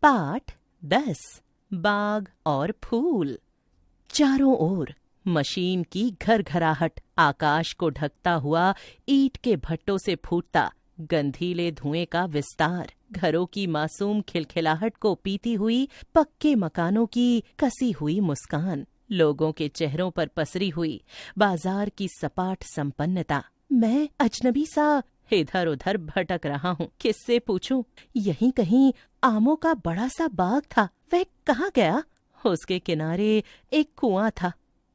पाठ 10 बाग और फूल। चारों ओर मशीन की घरघराहट, आकाश को ढकता हुआ ईंट के भट्टों से फूटता गंधीले धुएं का विस्तार, घरों की मासूम खिलखिलाहट को पीती हुई पक्के मकानों की कसी हुई मुस्कान, लोगों के चेहरों पर पसरी हुई बाजार की सपाट संपन्नता। मैं अजनबी सा इधर उधर भटक रहा हूँ। किससे पूछूं? यहीं कहीं आमों का बड़ा सा बाग था, वह कहाँ गया? उसके किनारे एक कुआं था,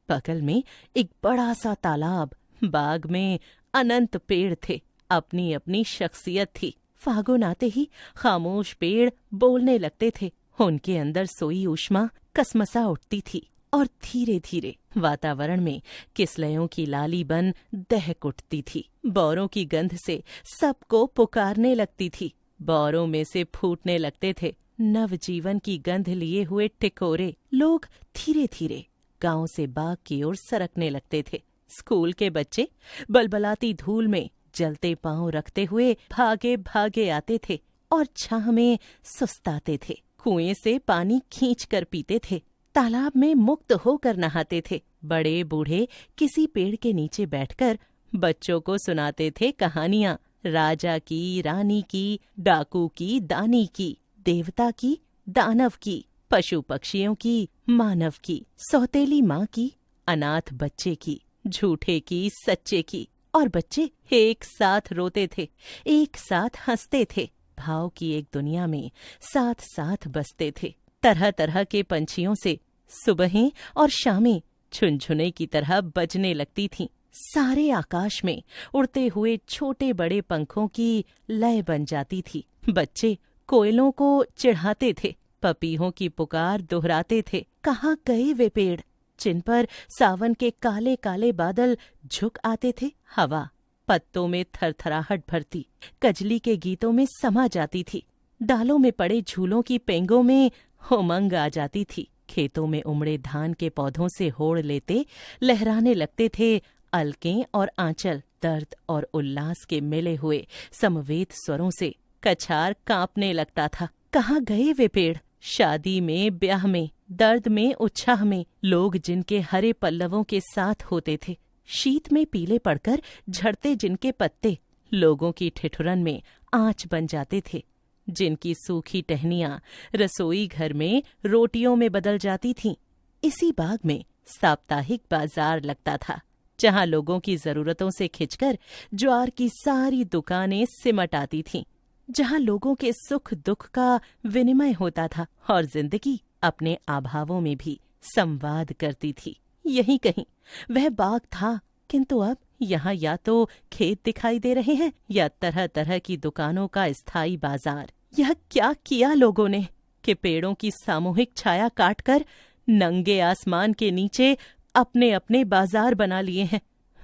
बगल में एक बड़ा सा तालाब, बाग में अनंत पेड़ थे, अपनी अपनी शख्सियत थी। फागुन आते ही खामोश पेड़ बोलने लगते थे, उनके अंदर सोई ऊष्मा कसमसा उठती थी और धीरे धीरे वातावरण में किसलयों की लाली बन दहक उठती थी। बौरों की गंध से सबको पुकारने लगती थी। बौरों में से फूटने लगते थे नवजीवन की गंध लिए हुए टिकोरे। लोग धीरे धीरे गांव से बाग की ओर सरकने लगते थे। स्कूल के बच्चे बलबलाती धूल में जलते पांव रखते हुए भागे भागे आते थे और छाह में सुस्ताते थे। कुएं से पानी खींच कर पीते थे, तालाब में मुक्त होकर नहाते थे। बड़े बूढ़े किसी पेड़ के नीचे बैठकर बच्चों को सुनाते थे कहानियां, राजा की, रानी की, डाकू की, दानी की, देवता की, दानव की, पशु पक्षियों की, मानव की, सौतेली माँ की, अनाथ बच्चे की, झूठे की, सच्चे की। और बच्चे एक साथ रोते थे, एक साथ हंसते थे, भाव की एक दुनिया में साथ साथ बसते थे। तरह तरह के पंछियों से सुबहें और शामें झुनझुने की तरह बजने लगती थीं। सारे आकाश में उड़ते हुए छोटे बड़े पंखों की लय बन जाती थी। बच्चे कोयलों को चिढ़ाते थे, पपीहों की पुकार दोहराते थे। कहाँ गए वे पेड़ जिन पर सावन के काले काले बादल झुक आते थे? हवा पत्तों में थरथराहट भरती, कजली के गीतों में समा जाती थी। डालों में पड़े झूलों की पेंगों में उमंग आ जाती थी। खेतों में उमड़े धान के पौधों से होड़ लेते लहराने लगते थे अलकें और आंचल। दर्द और उल्लास के मिले हुए समवेत स्वरों से कछार कांपने लगता था। कहाँ गए वे पेड़? शादी में, ब्याह में, दर्द में, उत्साह में लोग जिनके हरे पल्लवों के साथ होते थे, शीत में पीले पड़कर झड़ते जिनके पत्ते लोगों की ठिठुरन में आँच बन जाते थे, जिनकी सूखी टहनियां रसोई घर में रोटियों में बदल जाती थीं। इसी बाग में साप्ताहिक बाजार लगता था, जहां लोगों की जरूरतों से खिंचकर ज्वार की सारी दुकानें सिमट आती थीं, जहां लोगों के सुख दुख का विनिमय होता था और जिंदगी अपने अभावों में भी संवाद करती थी। यहीं कहीं वह बाग था, किंतु अब यहाँ या तो खेत दिखाई दे रहे हैं या तरह तरह की दुकानों का स्थायी बाजार। यह क्या किया लोगों ने कि पेड़ों की सामूहिक छाया काटकर नंगे आसमान के नीचे अपने अपने बाजार बना लिए हैं।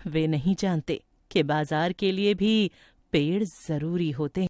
वे नहीं जानते कि बाजार के लिए भी पेड़ जरूरी होते हैं।